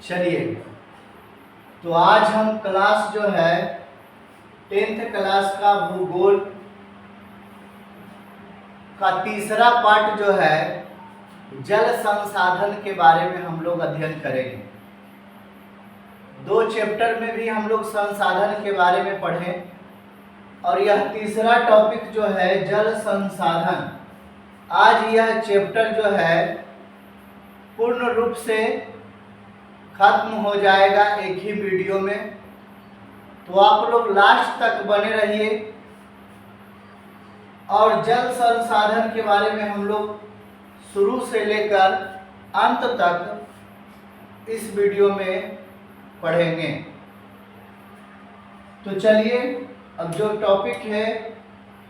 चलिए, तो आज हम क्लास जो है 10th क्लास का भूगोल का तीसरा पार्ट जो है जल संसाधन के बारे में हम लोग अध्ययन करेंगे। 2 चैप्टर में भी हम लोग संसाधन के बारे में पढ़े और यह तीसरा टॉपिक जो है जल संसाधन, आज यह चैप्टर जो है पूर्ण रूप से खत्म हो जाएगा एक ही वीडियो में। तो आप लोग लास्ट तक बने रहिए और जल संसाधन के बारे में हम लोग शुरू से लेकर अंत तक इस वीडियो में पढ़ेंगे। तो चलिए, अब जो टॉपिक है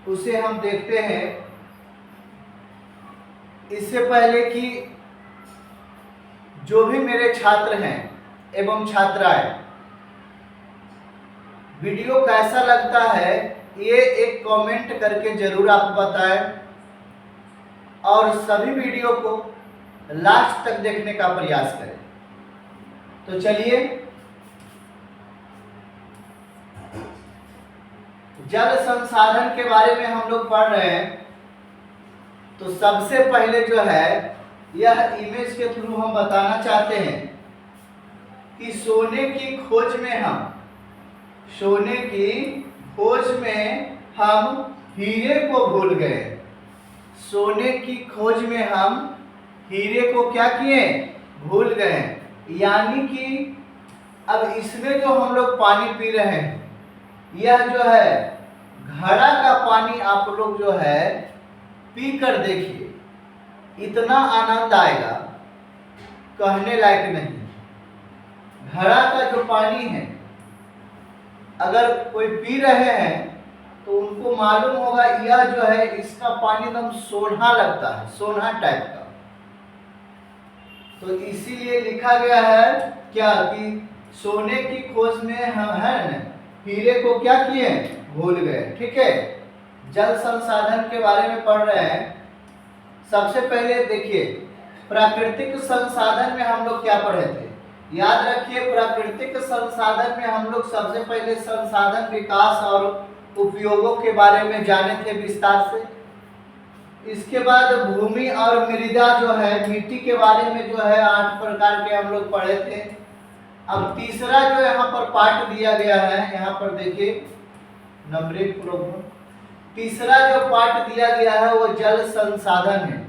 उसे हम देखते हैं। इससे पहले कि जो भी मेरे छात्र हैं एवं छात्राएं, वीडियो कैसा लगता है ये एक कमेंट करके जरूर आप बताएं और सभी वीडियो को लास्ट तक देखने का प्रयास करें। तो चलिए, जल संसाधन के बारे में हम लोग पढ़ रहे हैं। तो सबसे पहले जो है यह इमेज के थ्रू हम बताना चाहते हैं कि सोने की खोज में हम हीरे को भूल गए। सोने की खोज में हम हीरे को क्या किए? भूल गए। यानी कि अब इसमें जो हम लोग पानी पी रहे हैं, यह जो है घड़ा का पानी आप लोग जो है पी कर देखिए, इतना आनंद आएगा कहने लायक नहीं। घड़ा का जो पानी है अगर कोई पी रहे हैं तो उनको मालूम होगा यह जो है इसका पानी एकदम सोना लगता है, सोना टाइप का। तो इसीलिए लिखा गया है क्या कि सोने की खोज में हम है न हीरे को क्या किए? भूल गए। ठीक है, जल संसाधन के बारे में पढ़ रहे हैं। सबसे पहले देखिए, प्राकृतिक संसाधन में हम लोग क्या पढ़े थे? याद रखिए, प्राकृतिक संसाधन में हम लोग सबसे पहले संसाधन विकास और उपयोगों के बारे में जाने थे विस्तार से। इसके बाद भूमि और मृदा जो है, मिट्टी के बारे में जो है 8 प्रकार के हम लोग पढ़े थे। अब तीसरा जो यहाँ पर पार्ट दिया गया है, यहाँ पर देखिए नंबरिंग प्रॉब्लम, तीसरा जो पार्ट दिया गया है वो जल संसाधन है।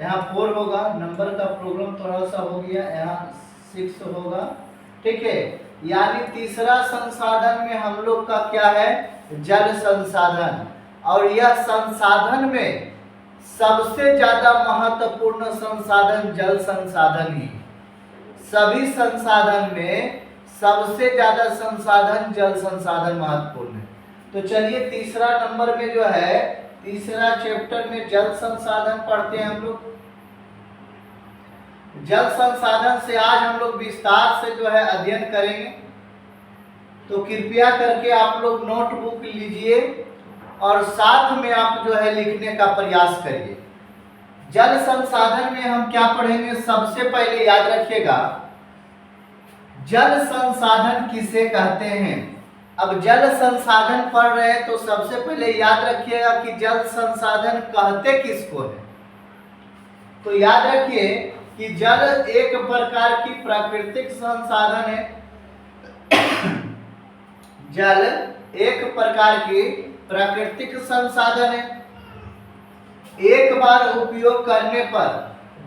यहाँ 4 होगा, नंबर का प्रॉब्लम थोड़ा सा हो गया, यहाँ 6 होगा। ठीक है, यानी तीसरा संसाधन में हम लोग का क्या है? जल संसाधन। और यह संसाधन में सबसे ज्यादा महत्वपूर्ण संसाधन जल संसाधन ही। सभी संसाधन में सबसे ज्यादा संसाधन जल संसाधन महत्वपूर्ण है। तो चलिए, तीसरा नंबर में जो है तीसरा चैप्टर में जल संसाधन पढ़ते हैं हम लोग। जल संसाधन से आज हम लोग विस्तार से जो है अध्ययन करेंगे। तो कृपया करके आप लोग नोटबुक लीजिए और साथ में आप जो है लिखने का प्रयास करिए। जल संसाधन में हम क्या पढ़ेंगे? सबसे पहले याद रखिएगा, जल संसाधन किसे कहते हैं। अब जल संसाधन पढ़ रहे हैं तो सबसे पहले याद रखिएगा कि जल संसाधन कहते किसको है। तो याद रखिए कि जल एक प्रकार की प्राकृतिक संसाधन है। जल एक प्रकार की प्राकृतिक संसाधन है। एक बार उपयोग करने पर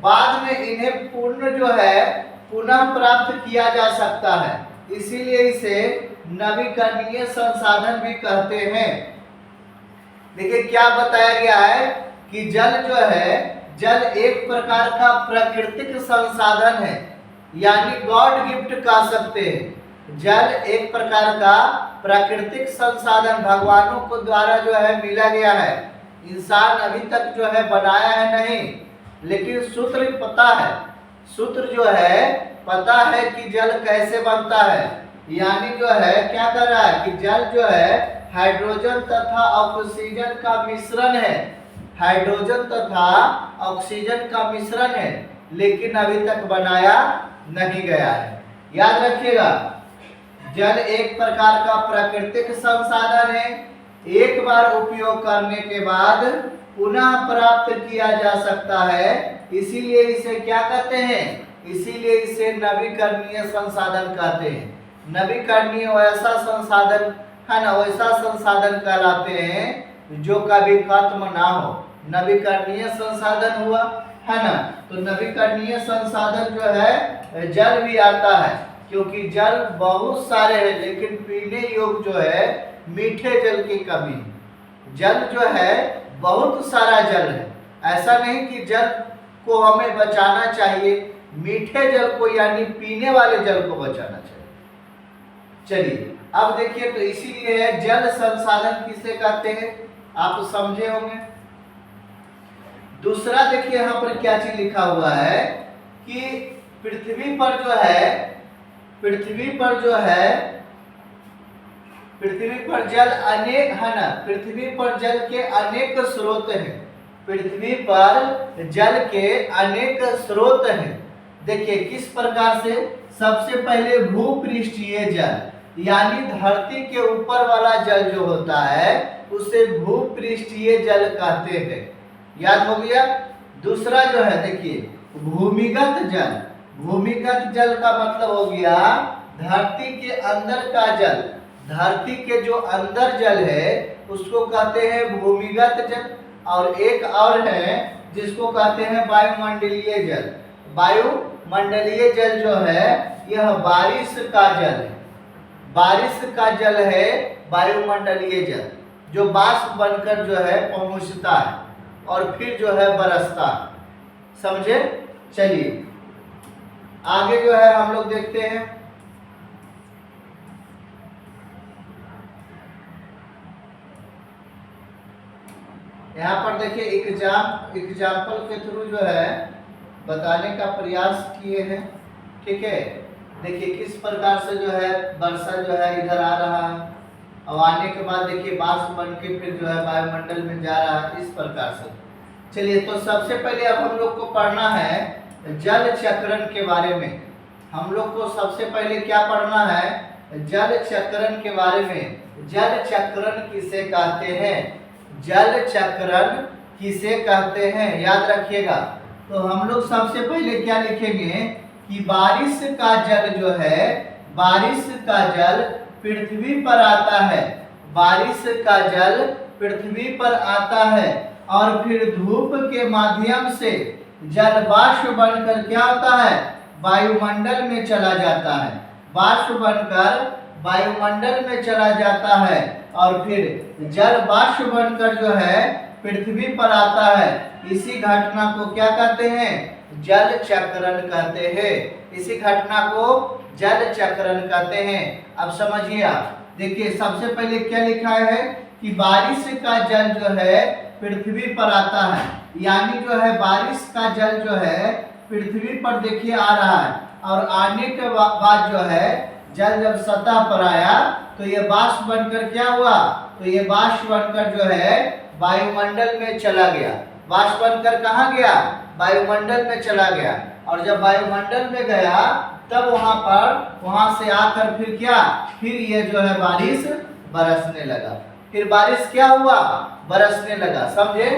बाद में इन्हें पुनः प्राप्त किया जा सकता है, इसीलिए इसे नवीकरणीय संसाधन भी कहते हैं। देखिए क्या बताया गया है कि जल जो है, जल एक प्रकार का प्राकृतिक संसाधन है, यानी गॉड गिफ्ट कह सकते हैं। जल एक प्रकार का प्राकृतिक संसाधन भगवानों को द्वारा जो है मिला गया है। इंसान अभी तक जो है बनाया है नहीं, लेकिन सूत्र पता है। सूत्र जो है पता है कि जल कैसे बनता है। यानी जो है क्या कर रहा है कि जल जो है हाइड्रोजन तथा ऑक्सीजन का मिश्रण है। हाइड्रोजन तथा ऑक्सीजन का मिश्रण है, लेकिन अभी तक बनाया नहीं गया है। याद रखिएगा, जल एक प्रकार का प्राकृतिक संसाधन है, एक बार उपयोग करने के बाद पुनः प्राप्त किया जा सकता है, इसीलिए इसे क्या कहते हैं, इसीलिए इसे नवीकरणीय संसाधन कहते हैं। नवीकरणीय वैसा संसाधन है ना, वैसा संसाधन कहलाते हैं जो कभी खत्म ना हो। नवीकरणीय संसाधन हुआ है ना, तो नवीकरणीय संसाधन जो है जल भी आता है, क्योंकि जल बहुत सारे हैं लेकिन पीने योग्य जो है मीठे जल की कमी। जल जो है बहुत सारा जल है, ऐसा नहीं कि जल को हमें बचाना चाहिए, मीठे जल को यानी पीने वाले जल को बचाना चाहिए। चलिए अब देखिए, तो इसीलिए जल संसाधन किसे कहते हैं आप समझे होंगे। दूसरा देखिए यहाँ पर क्या चीज लिखा हुआ है कि पृथ्वी पर जो है, पृथ्वी पर जल अनेक है ना, पृथ्वी पर जल के अनेक स्रोत हैं, पृथ्वी पर जल के अनेक स्रोत हैं। देखिए किस प्रकार से, सबसे पहले भूपृष्ठीय जल यानी धरती के ऊपर वाला जल जो होता है उसे भूपृष्ठीय जल कहते हैं, याद हो गया। दूसरा जो है देखिए भूमिगत जल, भूमिगत जल का मतलब हो गया धरती के अंदर का जल, धरती के जो अंदर जल है उसको कहते हैं भूमिगत जल। और एक और है जिसको कहते हैं वायुमंडलीय जल। वायुमंडलीय जल जो है यह बारिश का जल है, बारिश का जल है वायुमंडलीय जल, जो बाष्प बनकर जो है पहुंचता है और फिर जो है बरसता है, समझे। चलिए आगे जो है हम लोग देखते हैं, यहाँ पर देखिए एग्जाम्पल के थ्रू जो है बताने का प्रयास किए हैं, ठीक है। देखिए किस प्रकार से जो है वर्षा जो है इधर आ रहा है और आने के बाद देखिए बाष्प बन के फिर जो है वायुमंडल में जा रहा है, इस प्रकार से। चलिए तो सबसे पहले अब हम लोग को पढ़ना है जल चक्रण के बारे में। हम लोग को सबसे पहले क्या पढ़ना है, जल चक्रण के बारे में। जल चक्रण किसे कहते हैं, जल चक्रण किसे कहते हैं, याद रखिएगा। तो हम लोग सबसे पहले क्या लिखेंगे कि बारिश का जल जो है, बारिश का जल पृथ्वी पर आता है, बारिश का जल पृथ्वी पर आता है और फिर धूप के माध्यम से जल बाष्प बनकर क्या होता है, वायुमंडल में चला जाता है, बाष्प बनकर वायुमंडल में चला जाता है और फिर जल बाष्प बनकर जो है पृथ्वी पर आता है। इसी घटना को क्या कहते हैं, जल चक्रण कहते हैं। इसी घटना को जल चक्रण कहते हैं। अब समझिए आप, देखिए सबसे पहले क्या लिखा है कि बारिश का जल जो है पृथ्वी पर आता है, यानी जो है बारिश का जल जो है पृथ्वी पर देखिए आ रहा है और आने के बाद जो है जल जब सतह पर आया तो ये बाष्प बनकर क्या हुआ, तो ये बाष्प बनकर जो है वायुमंडल में चला गया। बाष्प बनकर कहाँ गया, वायुमंडल में चला गया और जब वायुमंडल में गया तब वहां से आकर फिर क्या, फिर ये जो है बारिश बरसने लगा। फिर बारिश क्या हुआ, बरसने लगा। समझे,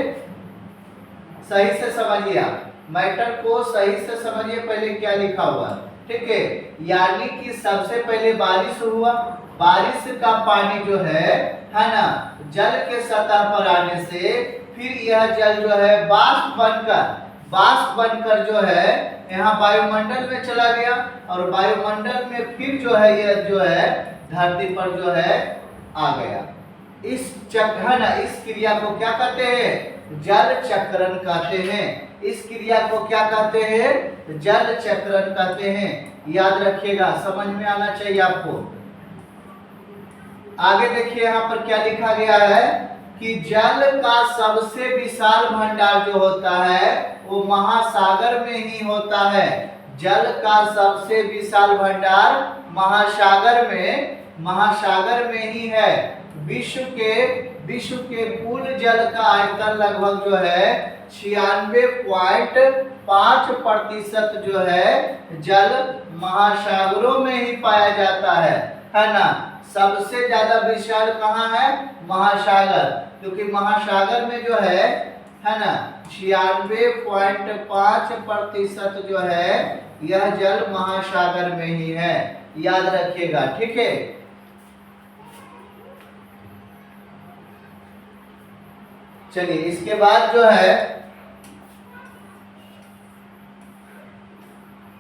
सही से समझिए आप मैटर को, सही से समझिए पहले क्या लिखा हुआ, ठीक है। यानी कि सबसे पहले बारिश हुआ, बारिश का पानी जो है ना जल के सतह पर आने से फिर यह जल जो है बाष्प बनकर जो है यहाँ वायुमंडल में चला गया और वायुमंडल में फिर जो है यह जो है धरती पर जो है आ गया। इस चक्र ना, इस क्रिया को क्या कहते हैं, जल चक्रण कहते हैं। इस क्रिया को क्या कहते हैं, जल चक्रण कहते हैं। याद रखिएगा, समझ में आना चाहिए आपको। आगे देखिए यहाँ पर क्या लिखा गया है कि जल का सबसे विशाल भंडार जो होता है वो महासागर में ही होता है। जल का सबसे विशाल भंडार महासागर में ही है। विश्व के कुल जल का आयतन लगभग जो है 96.5% जो है जल महासागरों में ही पाया जाता है ना। सबसे ज्यादा विशाल कहाँ है? महासागर, क्योंकि महासागर में जो है ना 96.5% जो है यह जल महासागर में ही है, याद रखिएगा, ठीक है। चलिए इसके बाद जो है,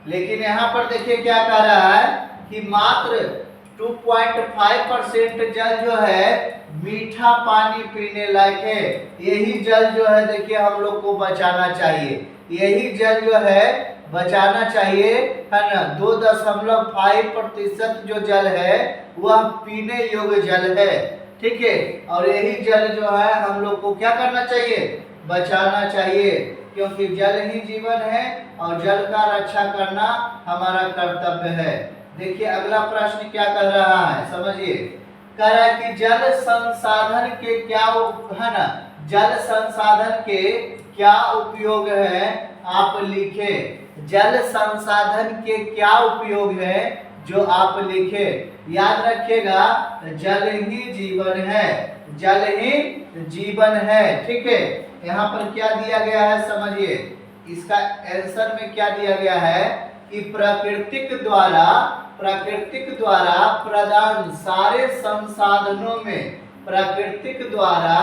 लेकिन यहां पर देखिए क्या कह रहा है कि मात्र 2.5% जल जो है मीठा पानी पीने लायक है। यही जल जो है देखिए हम लोग को बचाना चाहिए, यही जल जो है बचाना चाहिए, है ना। 2.5% जो जल है वह पीने योग्य जल है, ठीक है। और यही जल जो है हम लोग को क्या करना चाहिए? बचाना चाहिए, क्योंकि जल ही जीवन है और जल का रक्षा करना हमारा कर्तव्य है। देखिए अगला प्रश्न क्या कर रहा है, समझिए। कह रहा है कि जल संसाधन के क्या है ना, जल संसाधन के क्या उपयोग है, आप लिखे। जल संसाधन के क्या उपयोग है जो आप लिखे। याद रखिएगा, जल ही जीवन है, जल ही जीवन है, ठीक है। यहाँ पर क्या दिया गया है समझिए, इसका आंसर में क्या दिया गया है कि प्रकृति द्वारा प्रदान सारे संसाधनों में, प्रकृति द्वारा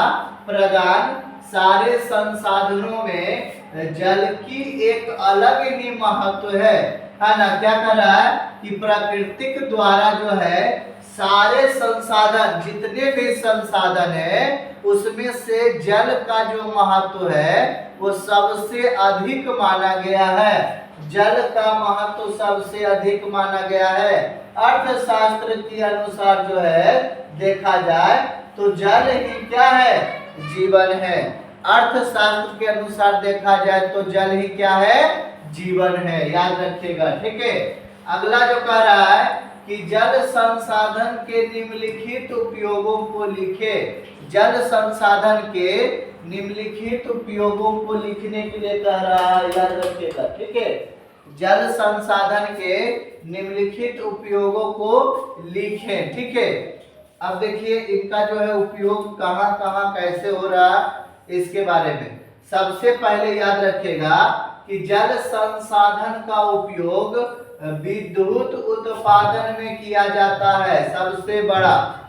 प्रदान सारे संसाधनों में जल की एक अलग ही महत्व है ना। क्या कर रहा है कि प्राकृतिक द्वारा जो है सारे संसाधन, जितने भी संसाधन है उसमें से जल का जो महत्व है वो सबसे अधिक माना गया है। जल का महत्व सबसे अधिक माना गया है। अर्थशास्त्र के अनुसार जो है देखा जाए तो जल ही क्या है? जीवन है। अर्थशास्त्र के अनुसार देखा जाए तो जल ही क्या है? जीवन है, याद रखिएगा, ठीक है। अगला जो कह रहा है कि जल संसाधन के निम्नलिखित उपयोगों को लिखे। जल संसाधन के निम्नलिखित उपयोगों को लिखने के लिए कह रहा है, याद रखिएगा, ठीक है। जल संसाधन के निम्नलिखित उपयोगों को लिखें, ठीक है। अब देखिए इनका जो है उपयोग कहाँ कहाँ कैसे हो रहा है इसके बारे में। सबसे पहले याद रखिएगा कि जल संसाधन का उपयोग विद्युत उत्पादन में किया जाता है। सबसे बड़ा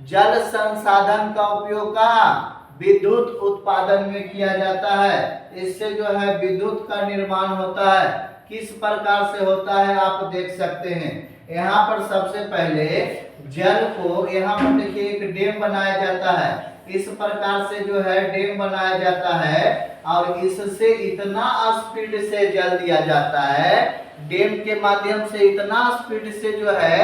जल संसाधन का उपयोग कहाँ? विद्युत उत्पादन में किया जाता है। इससे जो है विद्युत का निर्माण होता है। किस प्रकार से होता है आप देख सकते हैं। यहाँ पर सबसे पहले जल को, यहाँ पर देखिए एक डैम बनाया जाता है। इस प्रकार से जो है डैम बनाया जाता है और इससे इतना स्पीड से जल दिया जाता है, डैम के माध्यम से इतना स्पीड से जो है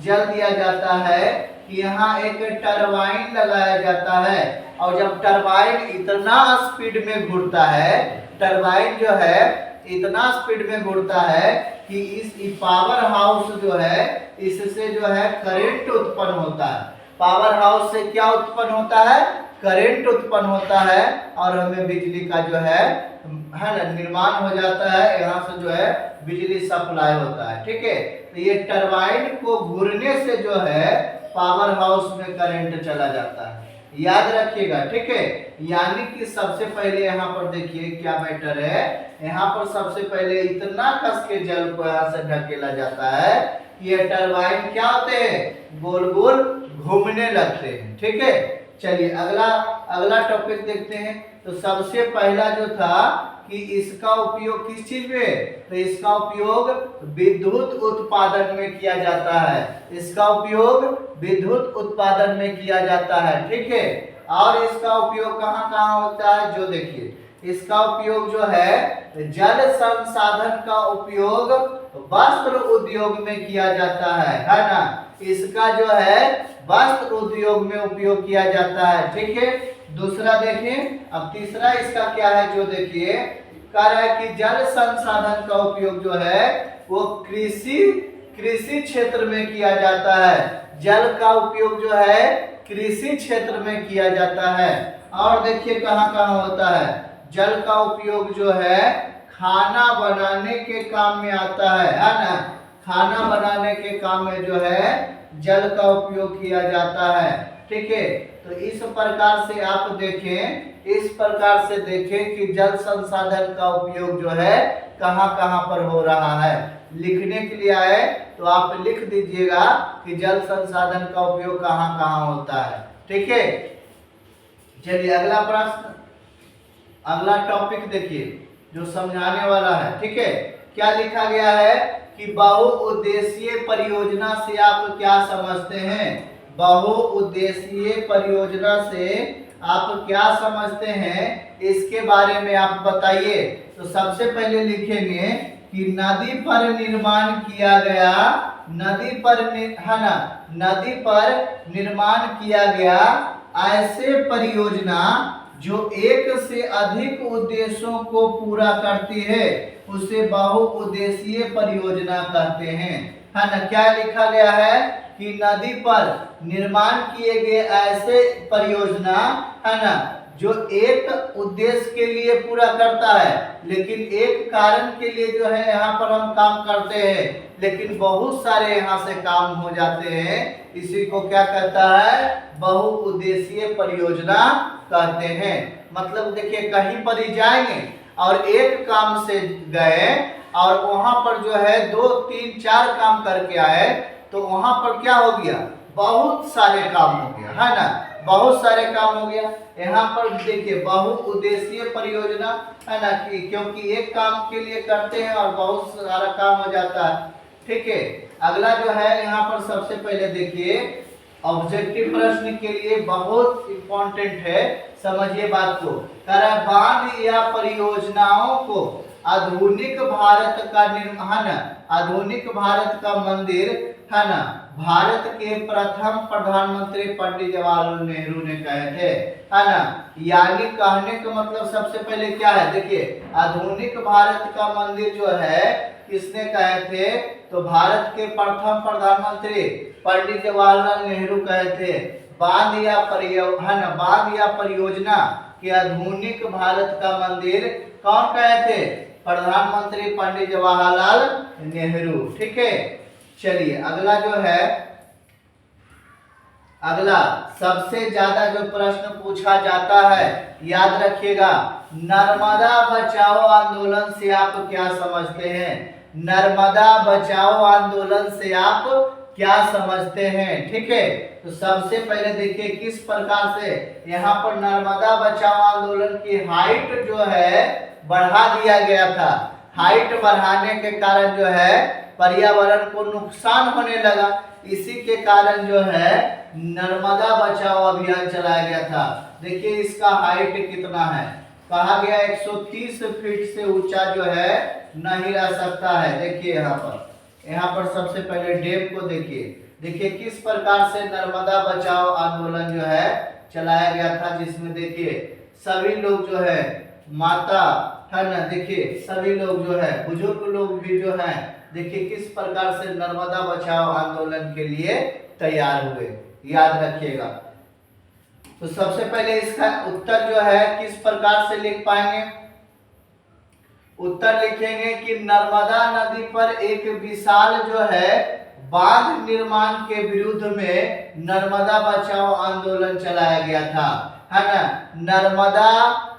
जल दिया जाता है कि यहाँ एक टरबाइन लगाया जाता है। और जब टरबाइन इतना स्पीड में घूरता है, टरबाइन जो है इतना स्पीड में घूरता है कि इस पावर हाउस जो है इससे जो है करंट उत्पन्न होता है। पावर हाउस से क्या उत्पन्न होता है? करंट उत्पन्न होता है और हमें बिजली का जो है ना निर्माण हो जाता है। यहाँ से जो है बिजली सप्लाई होता है, ठीक है। तो ये टरबाइन को घूरने से जो है पावर हाउस में करंट चला जाता है, याद रखिएगा, ठीक है। यानी कि सबसे पहले यहाँ पर देखिए क्या मैटर है। यहाँ पर सबसे पहले इतना कस के जल को यहाँ से ढकेला जाता है कि ये टरबाइन क्या होते हैं? गोल गोल घूमने लगते हैं, ठीक है। चलिए अगला टॉपिक देखते हैं। तो सबसे पहला जो था कि इसका उपयोग किस चीज में? तो इसका उपयोग विद्युत उत्पादन में किया जाता है। इसका उपयोग विद्युत उत्पादन में किया जाता है, ठीक है। और इसका उपयोग कहाँ कहाँ होता है जो देखिए, इसका उपयोग जो है जल संसाधन का उपयोग वस्त्र उद्योग में किया जाता है ना। इसका जो है वस्त्र उद्योग में उपयोग किया जाता है, ठीक है। दूसरा देखिए, अब तीसरा इसका क्या है जो देखिए, कह रहा है कि जल संसाधन का उपयोग जो है वो कृषि क्षेत्र में किया जाता है। जल का उपयोग जो है कृषि क्षेत्र में किया जाता है। और देखिए कहाँ कहाँ होता है, जल का उपयोग जो है खाना बनाने के काम में आता है ना। खाना बनाने के काम में जो है जल का उपयोग किया जाता है। ठीक है, तो इस प्रकार से आप देखें, इस प्रकार से देखें कि जल संसाधन का उपयोग जो है कहाँ कहाँ पर हो रहा है। लिखने के लिए आए तो आप लिख दीजिएगा कि जल संसाधन का उपयोग कहाँ कहाँ होता है। ठीक है, चलिए अगला प्रश्न, अगला टॉपिक देखिए जो समझाने वाला है। ठीक है, क्या लिखा गया है कि बहुउद्देशीय परियोजना से आप क्या समझते हैं। बहुउद्देशीय परियोजना से आप क्या समझते हैं, इसके बारे में आप बताइए। तो सबसे पहले लिखेंगे कि नदी पर निर्माण किया गया, नदी पर है ना, नदी पर निर्माण किया गया ऐसे परियोजना जो एक से अधिक उद्देश्यों को पूरा करती है उसे बहुउद्देशीय परियोजना कहते हैं, है ना। क्या लिखा गया है कि नदी पर निर्माण किए गए ऐसे परियोजना, है ना, जो एक उद्देश्य के लिए पूरा करता है, लेकिन एक कारण के लिए जो है यहाँ पर हम काम करते हैं, लेकिन बहुत सारे यहाँ से काम हो जाते हैं। इसी को क्या कहता है, बहुउद्देशीय परियोजना कहते हैं। मतलब देखिए कहीं पर ही जाएंगे और एक काम से गए और वहां पर जो है 2, 3, 4 काम करके आए, तो वहां पर क्या हो गया, बहुत सारे काम हो गया, है ना, बहुत सारे काम हो गया। यहाँ पर देखिए बहुउद्देशीय परियोजना, है ना, कि क्योंकि एक काम के लिए करते हैं और बहुत सारा काम हो जाता है। ठीक है, अगला जो है यहाँ पर सबसे पहले देखिए ऑब्जेक्टिव प्रश्न के लिए बहुत इंपॉर्टेंट है, समझिए बात को। कह रहा है बांध या परियोजनाओं को आधुनिक भारत का निर्माण, आधुनिक भारत का मंदिर, है ना, भारत के प्रथम प्रधानमंत्री पंडित जवाहरलाल नेहरू ने कहे थे, है ना। यानी कहने का मतलब सबसे पहले क्या है, देखिए आधुनिक भारत का मंदिर जो है किसने कहे थे, तो भारत के प्रथम प्रधानमंत्री पंडित जवाहरलाल नेहरू कहे थे। बांध या बांध या परियोजना के आधुनिक भारत का मंदिर कौन कहे थे, प्रधानमंत्री पंडित जवाहरलाल नेहरू। ठीक है, चलिए अगला जो है, अगला सबसे ज्यादा जो प्रश्न पूछा जाता है, याद रखिएगा, नर्मदा बचाओ आंदोलन से आप क्या समझते हैं। नर्मदा बचाओ आंदोलन से आप क्या समझते हैं। ठीक है, तो सबसे पहले देखिए किस प्रकार से यहाँ पर नर्मदा बचाओ आंदोलन की हाइट जो है बढ़ा दिया गया था। हाइट बढ़ाने के कारण जो है पर्यावरण को नुकसान होने लगा, इसी के कारण जो है नर्मदा बचाओ अभियान चलाया गया था। देखिए इसका हाइट कितना है, कहा गया 130 फीट से ऊंचा जो है नहीं रह सकता है। देखिए यहाँ पर सबसे पहले डैम को देखिए, देखिए किस प्रकार से नर्मदा बचाओ आंदोलन जो है चलाया गया था, जिसमें देखिए सभी लोग जो है, माता, है ना, देखिए सभी लोग जो है, बुजुर्ग लोग भी जो है, देखिए किस प्रकार से नर्मदा बचाओ आंदोलन के लिए तैयार हुए, याद रखिएगा। तो सबसे पहले इसका उत्तर जो है किस प्रकार से लिख पाएंगे, उत्तर लिखेंगे कि नर्मदा नदी पर एक विशाल जो है बांध निर्माण के विरुद्ध में नर्मदा बचाओ आंदोलन चलाया गया था, है ना। नर्मदा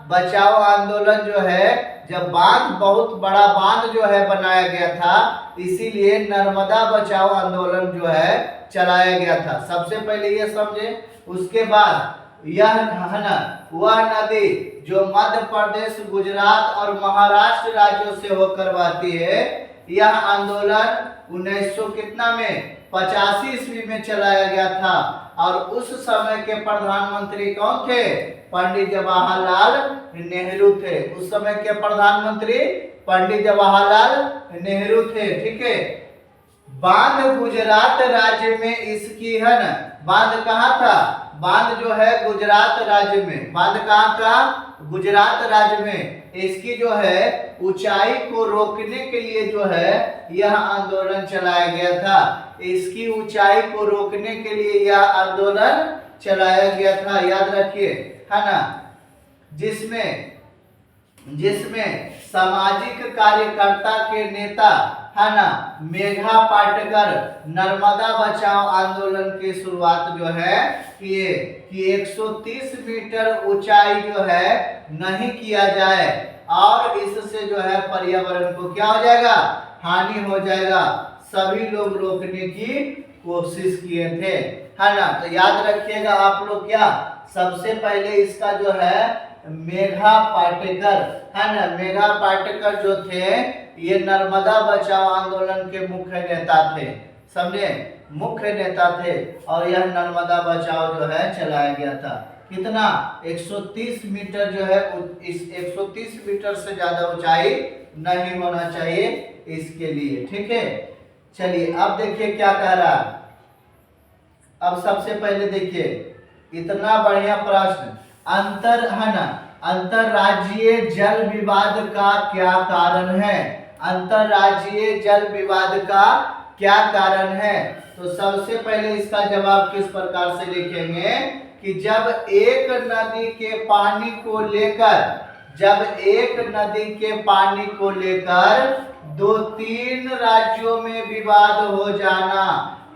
बचाओ आंदोलन जो है, जब बांध, बहुत बड़ा बांध जो है बनाया गया था, इसीलिए नर्मदा बचाओ आंदोलन जो है चलाया गया था। सबसे पहले ये समझे, उसके बाद यह, है ना, वह नदी जो मध्य प्रदेश, गुजरात और महाराष्ट्र राज्यों से होकर बहती है, यह आंदोलन 1900 कितना में 85 ईस्वी में चलाया गया था, और उस समय के प्रधानमंत्री कौन थे, पंडित जवाहरलाल नेहरू थे। उस समय के प्रधानमंत्री पंडित जवाहरलाल नेहरू थे। ठीक है, बांध गुजरात राज्य में इसकी, है ना, बांध कहाँ था, बांध जो है गुजरात राज्य में, बांध कहाँ था, गुजरात राज्य में। इसकी जो है ऊंचाई को रोकने के लिए जो है यह आंदोलन चलाया गया था। इसकी ऊंचाई को रोकने के लिए यह आंदोलन चलाया गया था, याद रखिए, है ना, जिसमें जिसमें सामाजिक कार्यकर्ता के नेता है ना मेघा पाटकर नर्मदा बचाओ आंदोलन की शुरुआत जो है किए कि 130 मीटर ऊंचाई जो है नहीं किया जाए और इससे जो है पर्यावरण को क्या हो जाएगा, हानि हो जाएगा। सभी लोग रोकने की कोशिश किए थे, है ना। तो याद रखिएगा आप लोग क्या, सबसे पहले इसका जो है मेघा पाटेकर, है ना, मेघा पाटेकर जो थे ये नर्मदा बचाओ आंदोलन के मुख्य नेता थे, समझे, मुख्य नेता थे। और यह नर्मदा बचाओ जो है चलाया गया था। कितना, 130 मीटर जो है, इस 130 मीटर से ज्यादा ऊंचाई नहीं होना चाहिए इसके लिए, ठीक है। चलिए अब देखिए क्या कह रहा है। अब सबसे पहले देखिए इतना बढ़िया प्रश्न, अंतर, है ना, अंतरराज्यीय जल विवाद का क्या कारण है, अंतरराज्यीय जल विवाद का क्या कारण है। तो सबसे पहले इसका जवाब किस प्रकार से लिखेंगे कि जब एक नदी के पानी को लेकर, जब एक नदी के पानी को लेकर 2-3 राज्यों में विवाद हो जाना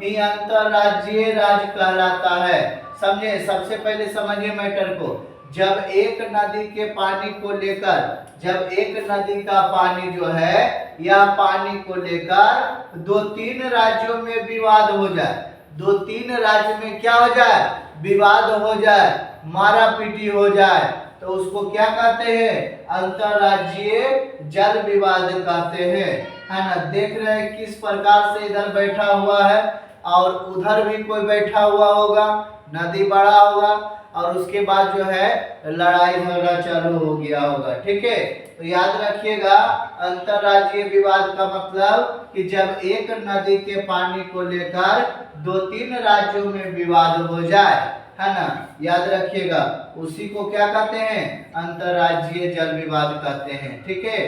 ही अंतरराज्यीय राज्य कहलाता है। समझे, सबसे पहले समझिए मैटर को। जब एक नदी के पानी को लेकर, जब एक नदी का पानी जो है या पानी को लेकर 2-3 राज्यों में विवाद हो जाए, 2-3 राज्य में क्या हो जाए, विवाद हो जाए, मारा पीटी हो जाए, तो उसको क्या कहते हैं, अंतरराज्यीय जल विवाद कहते हैं, है ना। देख रहे हैं किस प्रकार से इधर बैठा हुआ है और उधर भी कोई बैठा हुआ होगा, नदी बड़ा होगा और उसके बाद जो है लड़ाई झगड़ा चालू हो गया होगा, ठीक है। तो याद रखिएगा अंतरराज्यीय विवाद का मतलब कि जब एक नदी के पानी को लेकर 2-3 राज्यों में विवाद हो जाए, है ना, याद रखिएगा, उसी को क्या कहते हैं, अंतरराज्यीय जल विवाद कहते हैं, ठीक है।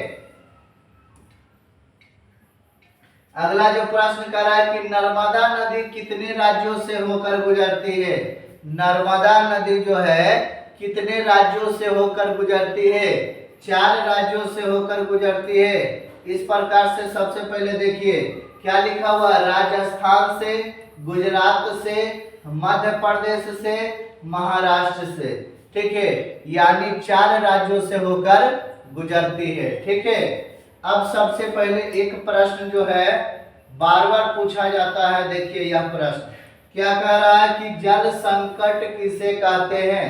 अगला जो प्रश्न कर रहा है कि नर्मदा नदी कितने राज्यों से होकर गुजरती है, नर्मदा नदी जो है कितने राज्यों से होकर गुजरती है, 4 राज्यों से होकर गुजरती है। इस प्रकार से सबसे पहले देखिए क्या लिखा हुआ, राजस्थान से, गुजरात से, मध्य प्रदेश से, महाराष्ट्र से, ठीक है, यानी 4 राज्यों से होकर गुजरती है, ठीक है। अब सबसे पहले एक प्रश्न जो है बार बार पूछा जाता है, देखिए यह प्रश्न क्या कह रहा है कि जल संकट किसे कहते हैं,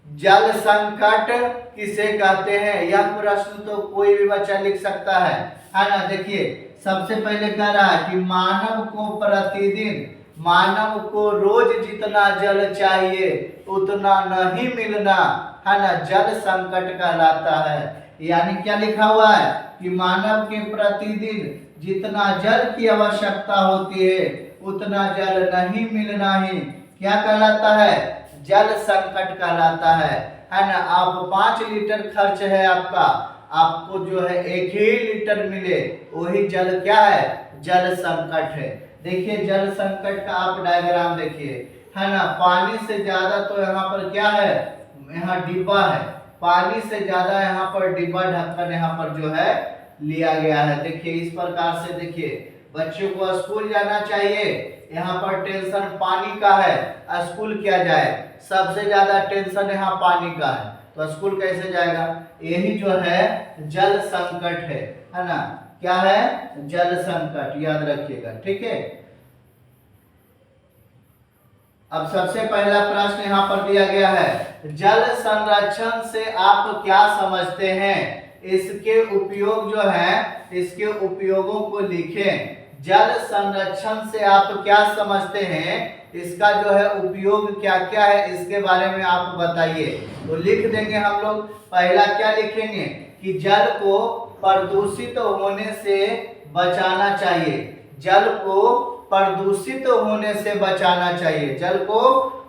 जल संकट किसे कहते हैं। यह प्रश्न तो कोई भी बच्चा लिख सकता है ना। देखिए सबसे पहले कह रहा है कि मानव को प्रतिदिन, मानव को रोज जितना जल चाहिए उतना नहीं मिलना, है ना, जल संकट कहलाता है। यानी क्या लिखा हुआ है कि मानव के प्रतिदिन जितना जल की आवश्यकता होती है उतना जल नहीं मिलना ही क्या कहलाता है, जल संकट कहलाता है ना। आप 5 लीटर खर्च है आपका, आपको जो है 1 ही लीटर मिले, वही जल क्या है, जल संकट है। देखिए जल संकट का आप डायग्राम देखिए, है ना। पानी से ज्यादा तो यहाँ पर क्या है, यहाँ डिब्बा है, पानी से ज्यादा यहाँ पर डिब्बा ढक्कन यहाँ पर जो है लिया गया है। देखिए इस प्रकार से, देखिए बच्चों को स्कूल जाना चाहिए, यहाँ पर टेंशन पानी का है, स्कूल क्या जाए, सबसे ज्यादा टेंशन यहाँ पानी का है, तो स्कूल कैसे जाएगा। यही जो है जल संकट है ना, क्या है, जल संकट, याद रखिएगा, ठीक है। अब सबसे पहला प्रश्न यहाँ पर दिया गया है, जल संरक्षण से आप क्या समझते हैं, इसके उपयोग जो है, इसके उपयोगों को लिखें। जल संरक्षण से आप क्या समझते हैं, इसका जो है उपयोग क्या क्या है, इसके बारे में आप बताइए। तो लिख देंगे हम लोग। पहला क्या लिखेंगे कि जल को प्रदूषित होने से बचाना चाहिए, जल को प्रदूषित होने से बचाना चाहिए, जल को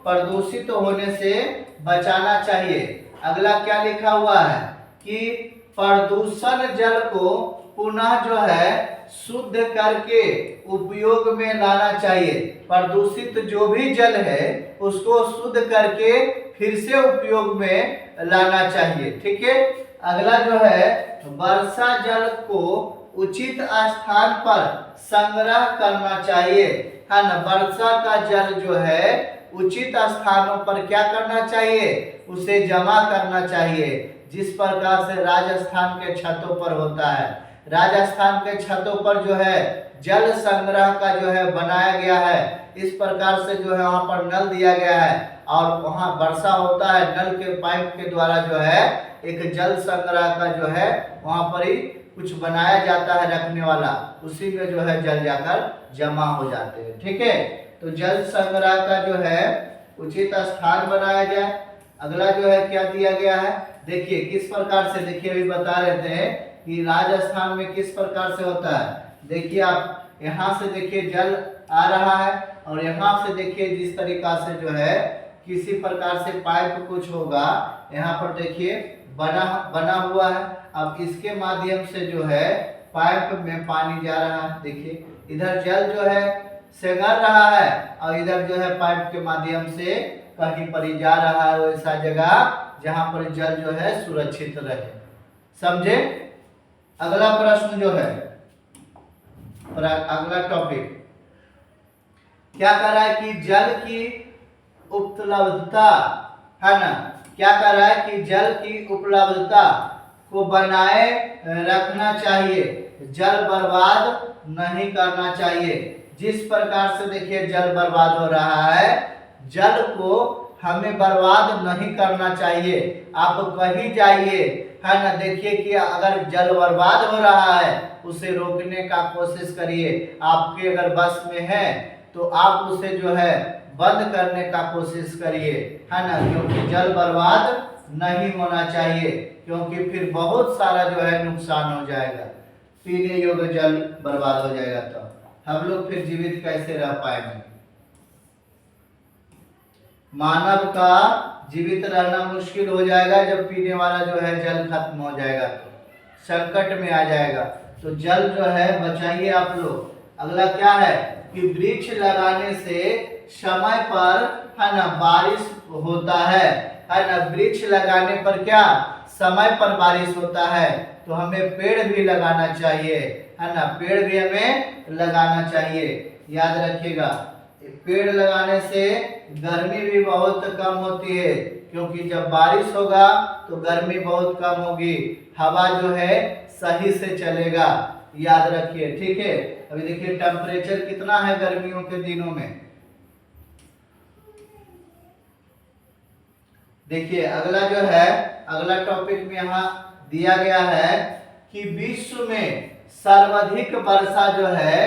प्रदूषित होने से बचाना चाहिए। अगला क्या लिखा हुआ है कि प्रदूषण जल को पुनः जो है शुद्ध करके उपयोग में लाना चाहिए। प्रदूषित जो भी जल है उसको शुद्ध करके फिर से उपयोग में लाना चाहिए, ठीक है। अगला जो है वर्षा जल को उचित स्थान पर संग्रह करना चाहिए, है ना। वर्षा का जल जो है उचित स्थानों पर क्या करना चाहिए, उसे जमा करना चाहिए, जिस प्रकार से राजस्थान के छतों पर होता है। राजस्थान के छतों पर जो है जल संग्रह का जो है बनाया गया है, इस प्रकार से जो है वहां पर नल दिया गया है और वहां वर्षा होता है, नल के पाइप के द्वारा जो है एक जल संग्रह का जो है वहां पर ही कुछ बनाया जाता है रखने वाला, उसी में जो है जल जाकर जमा हो जाते हैं। ठीक है, तो जल संग्रह का जो है उचित स्थान बनाया जाए। अगला जो है क्या दिया गया है, देखिए किस प्रकार से, देखिए अभी बता रहे थे कि राजस्थान में किस प्रकार से होता है। देखिए आप यहाँ से देखिए जल आ रहा है और यहाँ से देखिए जिस तरीका से जो है किसी प्रकार से पाइप कुछ होगा, यहाँ पर देखिए बना हुआ है। अब इसके माध्यम से जो है पाइप में पानी जा रहा है, देखिए इधर जल जो है सेंगर रहा है और इधर जो है पाइप के माध्यम से कहीं पर ही जा रहा है, वैसा जगह जहां पर जल जो है सुरक्षित रहे। समझे। अगला प्रश्न जो है, अगला टॉपिक क्या कर रहा है कि जल की उपलब्धता, है ना, क्या कर रहा है कि जल की उपलब्धता को बनाए रखना चाहिए, जल बर्बाद नहीं करना चाहिए। जिस प्रकार से देखिए जल बर्बाद हो रहा है, जल को हमें बर्बाद नहीं करना चाहिए। आप कहीं जाइए, है ना, देखिए कि अगर जल बर्बाद हो रहा है उसे रोकने का कोशिश करिए। आपके अगर बस में है तो आप उसे जो है बंद करने का कोशिश करिए, है ना, क्योंकि जल बर्बाद नहीं होना चाहिए, क्योंकि फिर बहुत सारा जो है नुकसान हो जाएगा, पीने योग्य जल बर्बाद हो जाएगा, तो हम लोग फिर जीवित कैसे रह पाएंगे। मानव का जीवित रहना मुश्किल हो जाएगा जब पीने वाला जो है जल खत्म हो जाएगा, तो संकट में आ जाएगा। तो जल जो है बचाइए आप लोग। अगला क्या है कि वृक्ष लगाने से समय पर, है ना, बारिश होता है ना। वृक्ष लगाने पर क्या समय पर बारिश होता है, तो हमें पेड़ भी लगाना चाहिए, है ना, पेड़ भी हमें लगाना चाहिए। याद रखिएगा, पेड़ लगाने से गर्मी भी बहुत कम होती है, क्योंकि जब बारिश होगा तो गर्मी बहुत कम होगी, हवा जो है सही से चलेगा। याद रखिए, ठीक है। अभी देखिए टेम्परेचर कितना है गर्मियों के दिनों में। देखिए अगला जो है, अगला टॉपिक में यहाँ दिया गया है कि विश्व में सर्वाधिक वर्षा जो है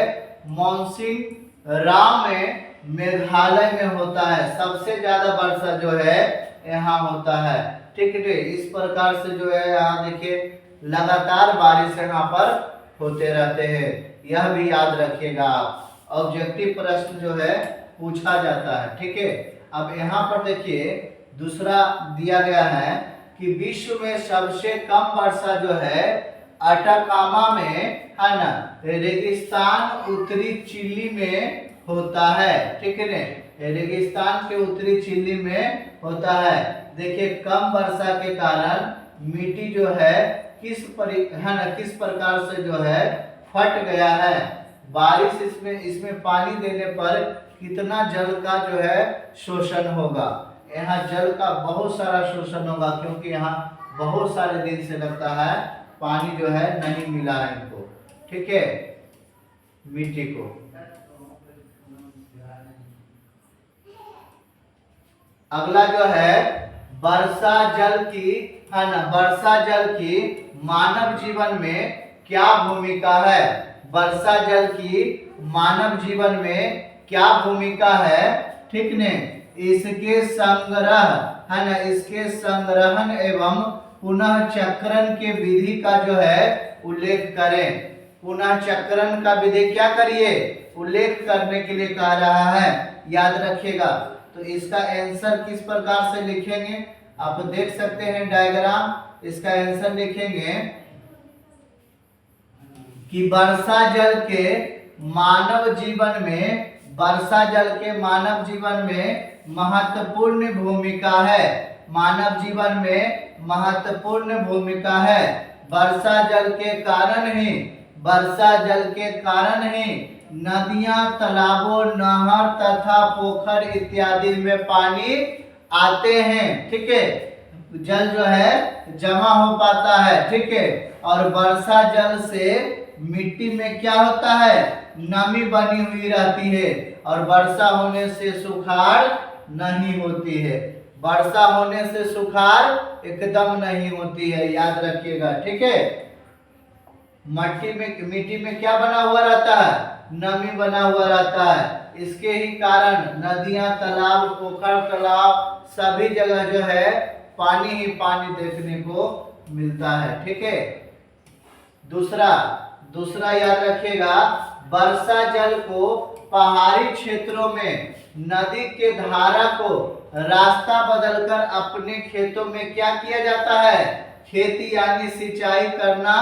मॉनसून राम में मेघालय में होता है। सबसे ज्यादा वर्षा जो है यहाँ होता है। ठीक है, इस प्रकार से जो है यहाँ देखिए लगातार बारिश यहाँ पर होते रहते हैं, यह भी याद रखिएगा आप। ऑब्जेक्टिव प्रश्न जो है पूछा जाता है। ठीक है, अब यहाँ पर देखिए दूसरा दिया गया है कि विश्व में सबसे कम वर्षा जो है अटाकामा में, है ना, रेगिस्तान उत्तरी चिली में होता है। ठीक है ने, रेगिस्तान के उत्तरी चिली में होता है। देखिए कम वर्षा के कारण मिट्टी जो है किस प्रकार से जो है फट गया है। बारिश इसमें पानी देने पर कितना जल का जो है शोषण होगा। यहाँ जल का बहुत सारा शोषण होगा, क्योंकि यहाँ बहुत सारे दिन से लगता है पानी जो है नहीं मिला है इनको। ठीक है, मिट्टी को। अगला जो है वर्षा जल की, है ना, वर्षा जल की मानव जीवन में क्या भूमिका है। वर्षा जल की मानव जीवन में क्या भूमिका है। ठीक ने, इसके संग्रह, है ना, इसके संग्रहण एवं पुनः चक्रण के विधि का जो है उल्लेख करें। पुनः चक्रण का विधि क्या करिए, उल्लेख करने के लिए कह रहा है। याद रखिएगा। तो इसका आंसर किस प्रकार से लिखेंगे, आप देख सकते हैं डायग्राम। इसका आंसर लिखेंगे कि वर्षा जल के मानव जीवन में, वर्षा जल के मानव जीवन में महत्वपूर्ण भूमिका है। मानव जीवन में महत्वपूर्ण भूमिका है। वर्षा जल के कारण ही नदियां, तालाबों, नहर तथा पोखर इत्यादि में पानी आते हैं। ठीक है, जल जो है जमा हो पाता है। ठीक है, और वर्षा जल से मिट्टी में क्या होता है, नमी बनी हुई रहती है और वर्षा होने से सुखाड़ नहीं होती है। वर्षा होने से सुखाड़ एकदम नहीं होती है, याद रखिएगा। ठीक है, मिट्टी में क्या बना हुआ रहता है, नमी बना हुआ रहता है। इसके ही कारण नदियां, तालाब, पोखर, तालाब सभी जगह जो है पानी ही पानी देखने को मिलता है। ठीक है, दूसरा याद रखिएगा, वर्षा जल को पहाड़ी क्षेत्रों में नदी के धारा को रास्ता बदलकर अपने खेतों में क्या किया जाता है, खेती यानी सिंचाई करना,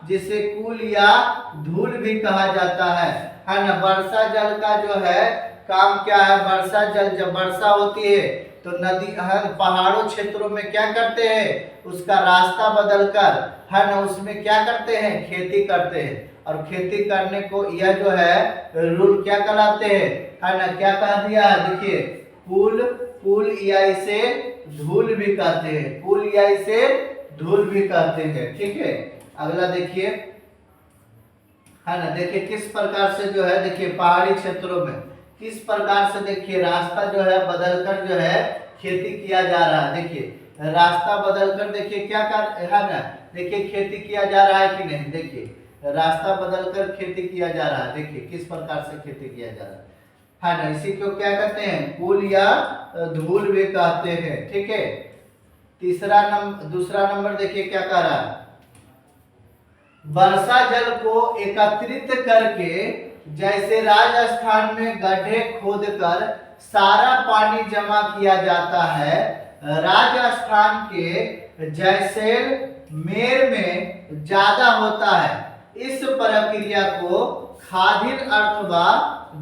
जिसे कुल या धूल भी कहा जाता है ना। वर्षा जल का जो है काम क्या है, वर्षा जल जब वर्षा होती है तो नदी पहाड़ों क्षेत्रों में क्या करते हैं, उसका रास्ता बदलकर है ना उसमें क्या करते हैं, खेती करते हैं। और खेती करने को यह जो है रूल क्या कहलाते हैं, है ना, क्या कह दिया है, देखिए पुल या इसे धूल भी कहते हैं, पुल या इसे धूल भी कहते हैं। ठीक है, अगला देखिए, है ना, देखिए किस प्रकार से जो है, देखिए पहाड़ी क्षेत्रों में किस प्रकार से देखिए रास्ता जो है बदलकर जो है खेती किया जा रहा है। देखिए रास्ता बदलकर देखिए क्या कर है ना, देखिए खेती किया जा रहा है कि नहीं, देखिए रास्ता बदलकर खेती किया जा रहा है। देखिए किस प्रकार से खेती किया जा रहा है ना, इसी को क्या कहते हैं, पुल या धूल भी कहते हैं। ठीक है, दूसरा नंबर देखिए क्या कह रहा है, वर्षा जल को एकत्रित करके जैसे राजस्थान में गड्ढे खोदकर सारा पानी जमा किया जाता है, राजस्थान के जैसलमेर में ज्यादा होता है। इस प्रक्रिया को खादिर अथवा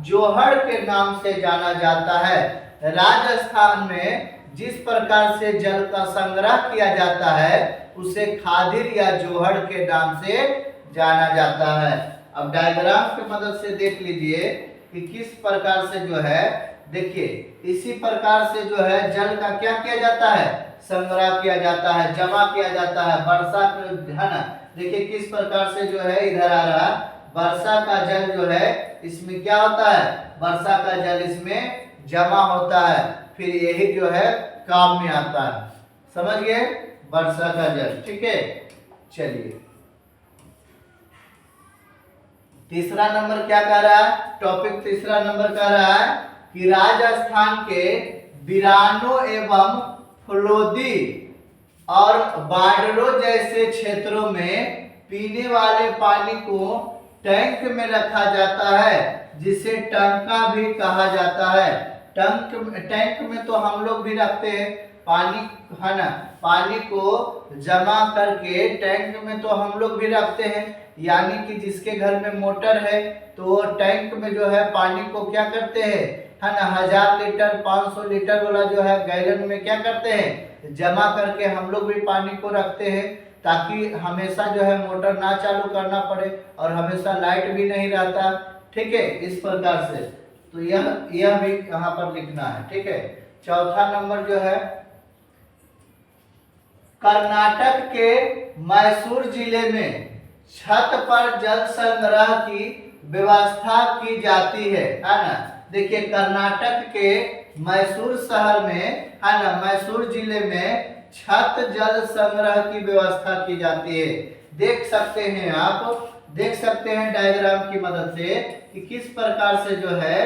जोहड़ के नाम से जाना जाता है। राजस्थान में जिस प्रकार से जल का संग्रह किया जाता है उसे खादिर या जोहड़ के नाम से जाना जाता है। अब डायग्राम की मदद से देख लीजिए कि किस प्रकार से जो है, देखिए इसी प्रकार से जो है जल का क्या किया जाता है, संग्रह किया जाता है, जमा किया जाता है। वर्षा है ना, देखिए किस प्रकार से जो है इधर आ रहा, वर्षा का जल जो है इसमें क्या होता है, वर्षा का जल इसमें जमा होता है, फिर यही जो है काम में आता है। समझ गए, वर्षा का जल। ठीक है, चलिए तीसरा नंबर क्या कह रहा है, टॉपिक तीसरा नंबर कह रहा है कि राजस्थान के बिरानो एवं फलोदी और बाडरो जैसे क्षेत्रों में पीने वाले पानी को टैंक में रखा जाता है, जिसे टंका भी कहा जाता है। टैंक में तो हम लोग भी रखते हैं पानी, है ना, पानी को जमा करके टैंक में तो हम लोग भी रखते हैं। यानी कि जिसके घर में मोटर है तो वो टैंक में जो है पानी को क्या करते हैं, है ना, 1000 लीटर 500 लीटर वाला जो है गैलन में क्या करते हैं, जमा करके हम लोग भी पानी को रखते हैं, ताकि हमेशा जो है मोटर ना चालू करना पड़े और हमेशा लाइट भी नहीं रहता। ठीक है, इस प्रकार से तो यह भी यहाँ पर लिखना है। ठीक है, चौथा नंबर जो है, कर्नाटक के मैसूर जिले में छत पर जल संग्रह की व्यवस्था की जाती है ना। देखिए कर्नाटक के मैसूर शहर में, है ना, मैसूर जिले में छत जल संग्रह की व्यवस्था की जाती है। देख सकते हैं, आप देख सकते हैं डायग्राम की मदद से कि किस प्रकार से जो है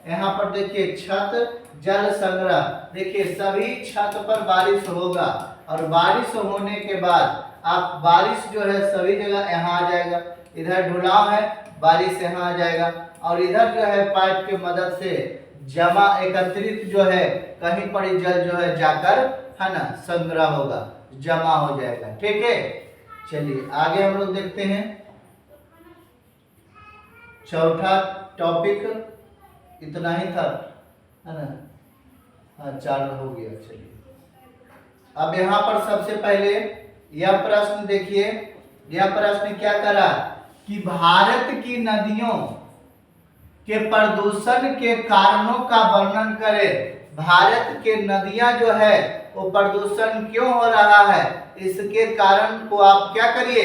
यहाँ पर देखिए छत जल संग्रह। देखिए सभी छत पर बारिश होगा और बारिश होने के बाद आप बारिश जो है सभी जगह यहाँ आ जाएगा, इधर ढुलाव है बारिश यहाँ आ जाएगा और इधर जो है पाइप की मदद से जमा एकत्रित जो है कहीं पर जल जो है जाकर, है ना, संग्रह होगा, जमा हो जाएगा। ठीक है, चलिए आगे हम लोग देखते हैं। चौथा टॉपिक इतना ही था, है ना, हाँ 4 हो गया। चलिए अब यहाँ पर सबसे पहले यह प्रश्न देखिए, यह प्रश्न क्या करा कि भारत की नदियों के प्रदूषण के कारणों का वर्णन करें। भारत के नदियां जो है वो प्रदूषण क्यों हो रहा है, इसके कारण को आप क्या करिए,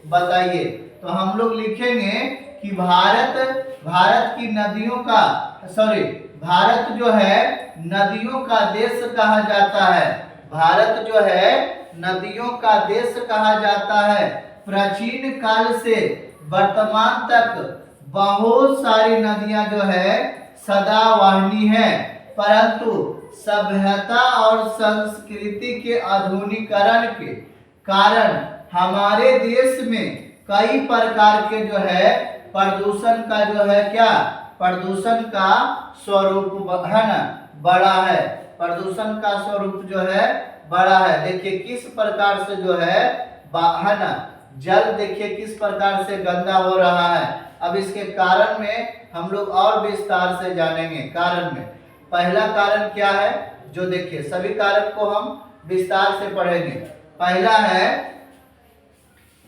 बताइए। तो हम लोग लिखेंगे कि भारत की नदियों का भारत जो है नदियों का देश कहा जाता है। भारत जो है नदियों का देश कहा जाता है। प्राचीन काल से वर्तमान तक बहुत सारी नदियां जो है सदाबहानी है, परंतु सभ्यता और संस्कृति के आधुनिकीकरण के कारण हमारे देश में कई प्रकार के जो है प्रदूषण का जो है क्या, प्रदूषण का स्वरूप है ना बड़ा है। प्रदूषण का स्वरूप जो है बड़ा है। देखिए किस प्रकार से जो है ना जल देखिए किस प्रकार से गंदा हो रहा है। अब इसके कारण में हम लोग और विस्तार से जानेंगे। कारण में पहला कारण क्या है, जो देखिए सभी कारण को हम विस्तार से पढ़ेंगे। पहला है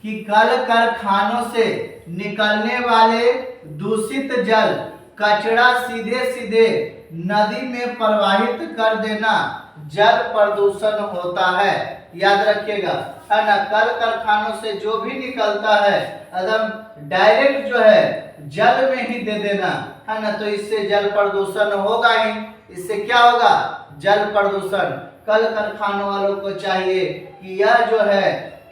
कि कल कारखानों से निकलने वाले दूषित जल कचरा सीधे सीधे नदी में प्रवाहित कर देना जल प्रदूषण होता है। याद रखिएगा है ना, कल कारखानों से जो भी निकलता है एकदम डायरेक्ट जो है जल में ही दे देना है ना, तो इससे जल प्रदूषण होगा ही। इससे क्या होगा, जल प्रदूषण। कल कारखानों वालों को चाहिए कि यह जो है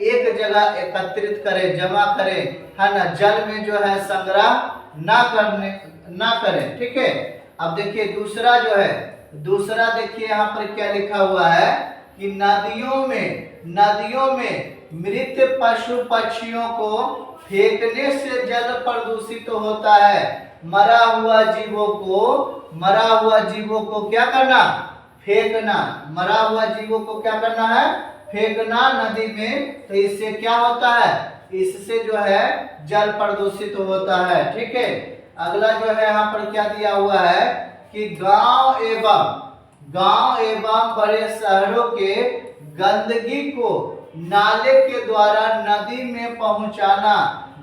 एक जगह एकत्रित करे, जमा करे है ना, जल में जो है संग्रह ना करें। ठीक है। अब देखिए दूसरा जो है, दूसरा देखिए यहाँ पर क्या लिखा हुआ है कि नदियों में मृत पशु पक्षियों को फेंकने से जल प्रदूषित होता है। मरा हुआ जीवों को क्या करना, फेंकना। मरा हुआ जीवों को क्या करना है, फेंकना नदी में। तो इससे क्या होता है, इससे जो है जल प्रदूषित होता है। ठीक है। अगला जो है यहाँ पर क्या दिया हुआ है कि गांव एवं बड़े शहरों के गंदगी को नाले के द्वारा नदी में पहुंचाना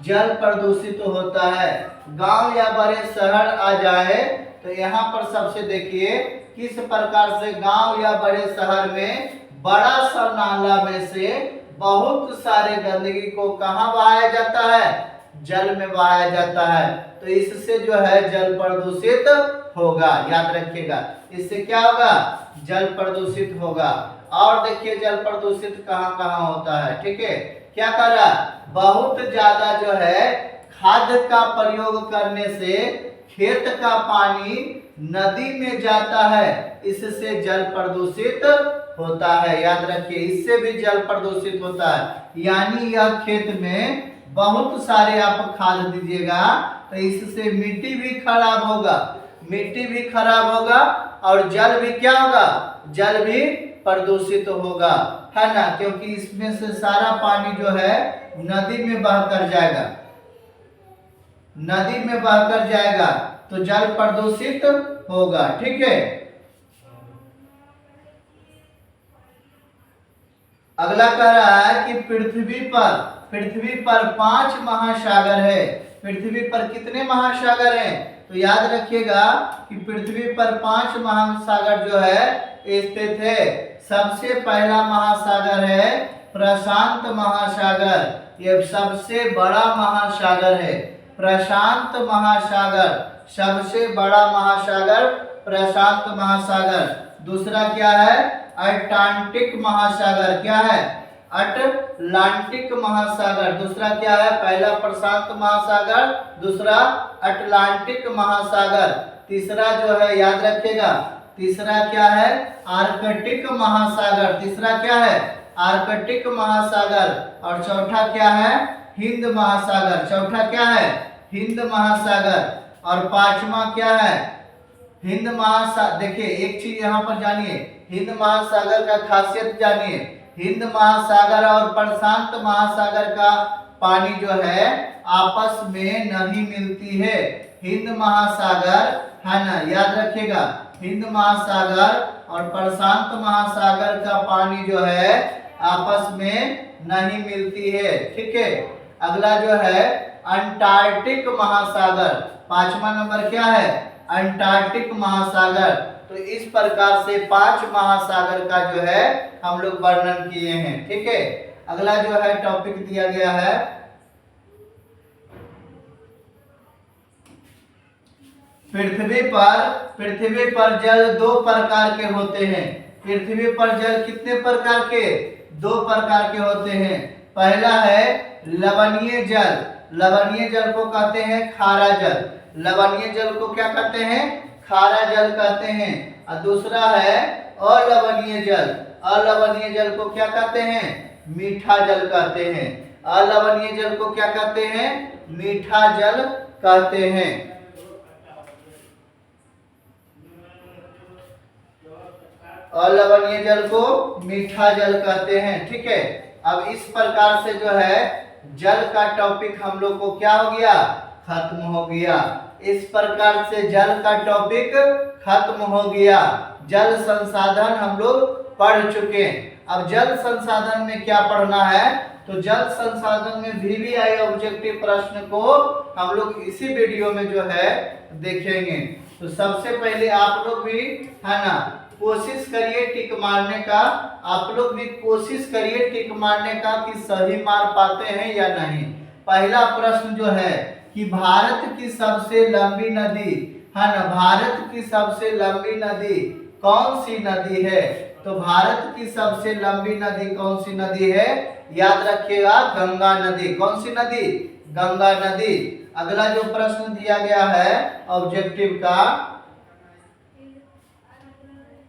जल प्रदूषित होता है। गांव या बड़े शहर आ जाए तो यहाँ पर सबसे देखिए किस प्रकार से गांव या बड़े शहर में बड़ा सा नाला में से बहुत सारे गंदगी को कहाँ बहाया जाता है, जल में बहाया जाता है। तो इससे जो है जल प्रदूषित होगा। याद रखिएगा इससे क्या होगा, जल प्रदूषित होगा। और देखिए जल प्रदूषित कहाँ कहाँ होता है। ठीक है। क्या कर रहा, बहुत ज्यादा जो है खाद का प्रयोग करने से खेत का पानी नदी में जाता है, इससे जल प्रदूषित होता है। याद रखिए इससे भी जल प्रदूषित होता है। यानी यह खेत में बहुत सारे आप खाद दीजिएगा तो इससे मिट्टी भी खराब होगा और जल भी क्या होगा, जल भी प्रदूषित होगा है ना, क्योंकि इसमें से सारा पानी जो है नदी में बहकर जाएगा तो जल प्रदूषित होगा। ठीक है। अगला कह रहा है कि पृथ्वी पर 5 महासागर है। पृथ्वी पर कितने महासागर हैं, तो याद रखिएगा कि पृथ्वी पर 5 महासागर जो है स्थित है। सबसे पहला महासागर है प्रशांत महासागर। यह सबसे बड़ा महासागर है। प्रशांत महासागर सबसे बड़ा महासागर, प्रशांत महासागर। दूसरा क्या है, अटलांटिक महासागर। क्या है, अटलांटिक महासागर। दूसरा क्या है, पहला प्रशांत महासागर, दूसरा अटलांटिक महासागर। तीसरा जो है याद रखिएगा, तीसरा क्या है, आर्कटिक महासागर। तीसरा क्या है, आर्कटिक महासागर। और चौथा क्या है, हिंद महासागर। चौथा क्या है, हिंद महासागर। और पांचवा क्या है, हिंद महासागर। देखिए एक चीज यहाँ पर जानिए, हिंद महासागर का खासियत जानिए। हिंद महासागर और प्रशांत महासागर का पानी जो है आपस में नहीं मिलती है। हिंद महासागर है ना, याद रखिएगा हिंद महासागर और प्रशांत महासागर का पानी जो है आपस में नहीं मिलती है। ठीक है, अगला जो है अंटार्कटिक महासागर, 5वां नंबर क्या है, अंटार्कटिक महासागर। तो इस प्रकार से 5 महासागर का जो है हम लोग वर्णन किए हैं। ठीक है, अगला जो है टॉपिक दिया गया है पृथ्वी पर जल 2 प्रकार के होते हैं। पृथ्वी पर जल कितने प्रकार के, 2 प्रकार के होते हैं। पहला है लवणीय जल, लवणीय जल को कहते हैं खारा जल, लवणीय जल को क्या कहते हैं, खारा जल कहते हैं। और दूसरा है अलवणीय जल, अलवणीय जल को क्या कहते हैं, मीठा जल कहते हैं। अलवणीय जल को क्या कहते हैं, मीठा जल कहते हैं। अलवणीय जल को मीठा जल कहते हैं। ठीक है, अब इस प्रकार से जो है जल का टॉपिक हम लोग को क्या हो गया, खत्म हो गया। इस प्रकार से जल का टॉपिक खत्म हो गया। जल संसाधन हम लोग पढ़ चुके हैं। अब जल संसाधन में क्या पढ़ना है, तो जल संसाधन में VVI ऑब्जेक्टिव प्रश्न को हम लोग इसी वीडियो में जो है देखेंगे। तो सबसे पहले आप लोग भी है ना कोशिश करिए टिक मारने का, आप लोग भी कोशिश करिए टिक मारने का कि सही मार पाते हैं या नहीं। पहला प्रश्न जो है कि भारत की सबसे लंबी नदी है ना, भारत की सबसे लंबी नदी कौन सी नदी है, तो भारत की सबसे लंबी नदी कौन सी नदी है, याद रखिएगा गंगा नदी। कौन सी नदी, गंगा नदी। अगला जो प्रश्न दिया गया है ऑब्जेक्टिव का,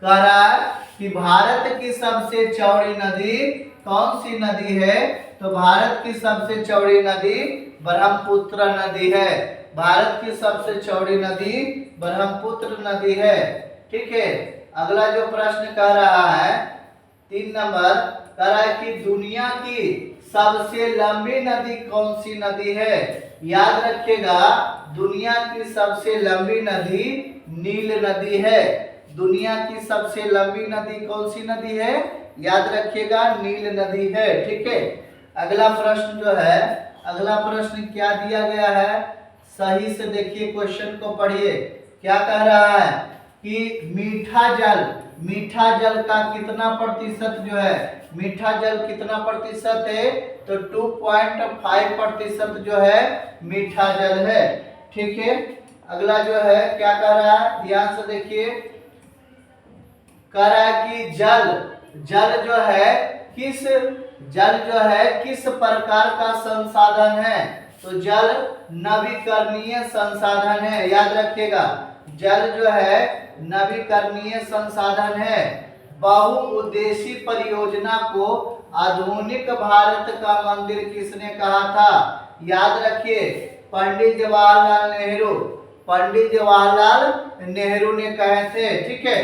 कह रहा है कि भारत की सबसे चौड़ी नदी कौन सी नदी है, तो भारत की सबसे चौड़ी नदी ब्रह्मपुत्र नदी है। भारत की सबसे चौड़ी नदी ब्रह्मपुत्र नदी है। ठीक है, अगला जो प्रश्न कह रहा है 3 नंबर, कह रहा है कि दुनिया की सबसे लंबी नदी कौन सी नदी है। याद रखिएगा दुनिया की सबसे लंबी नदी नील नदी है। दुनिया की सबसे लंबी नदी कौन सी नदी है, याद रखिएगा नील नदी है। ठीक है, अगला प्रश्न जो है, अगला प्रश्न क्या दिया गया है, सही से देखिए क्वेश्चन को पढ़िए। क्या कह रहा है कि मीठा जल, मीठा जल का कितना प्रतिशत जो है, मीठा जल कितना प्रतिशत है, तो 2.5% जो है मीठा जल है। ठीक है, अगला जो है क्या कह रहा है, ध्यान से देखिए, कह रहा है कि जल जो है किस प्रकार का संसाधन है, तो जल नवीकरणीय संसाधन है। याद रखिएगा जल जो है नवीकरणीय संसाधन है। बहुउद्देशीय परियोजना को आधुनिक भारत का मंदिर किसने कहा था, याद रखिए पंडित जवाहरलाल नेहरू, पंडित जवाहरलाल नेहरू ने कहे थे। ठीक है,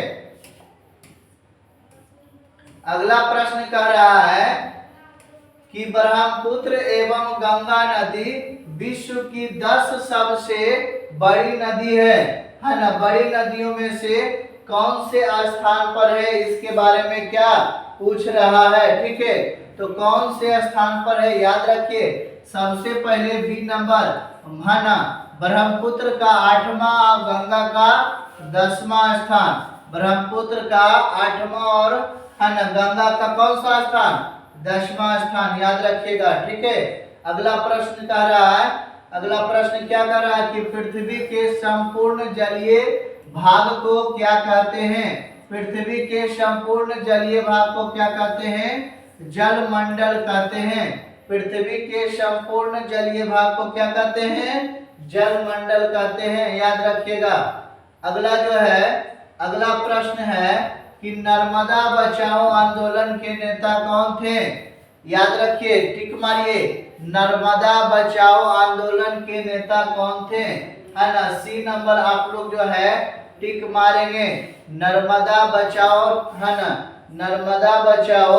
अगला प्रश्न कह रहा है कि ब्रह्मपुत्र एवं गंगा नदी विश्व की 10 सबसे बड़ी नदी है ना, बड़ी नदियों में से कौन से स्थान पर है, इसके बारे में क्या पूछ रहा है। ठीक है, तो कौन से स्थान पर है, याद रखिए सबसे पहले बी नंबर है ना, ब्रह्मपुत्र का 8वां और गंगा का 10वां स्थान, ब्रह्मपुत्र का 8वां और है ना गंगा का कौन सा स्थान, 10वां स्थान, याद रखिएगा। ठीक है, अगला प्रश्न कह रहा है, अगला प्रश्न क्या कह रहा है कि पृथ्वी के संपूर्ण जलीय भाग को क्या कहते हैं, पृथ्वी के संपूर्ण जलीय भाग को क्या कहते हैं, जलमंडल कहते हैं। पृथ्वी के संपूर्ण जलीय भाग को क्या कहते हैं, जलमंडल कहते हैं, याद रखिएगा। अगला जो है, अगला प्रश्न है कि नर्मदा बचाओ आंदोलन के नेता कौन थे, याद रखिए टिक मारिए, नर्मदा बचाओ आंदोलन के नेता कौन थे, है ना, सी नंबर आप लोग जो है टिक मारेंगे। नर्मदा बचाओ है ना, नर्मदा बचाओ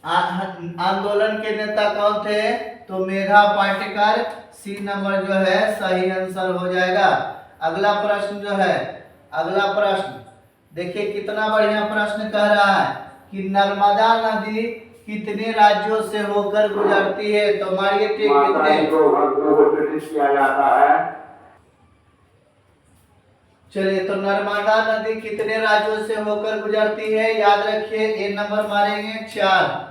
आंदोलन के नेता कौन थे, तो मेधा पाटेकर, सी नंबर जो है सही आंसर हो जाएगा। अगला प्रश्न जो है अगला प्रश्न देखिए कितना बढ़िया प्रश्न कह रहा है कि नर्मदा नदी कितने राज्यों से होकर गुजरती है? तो मारिए टिक कितने। किया जाता है। चलिए तो नर्मदा नदी कितने राज्यों से होकर गुजरती है? याद रखिए ए नंबर मारेंगे 4।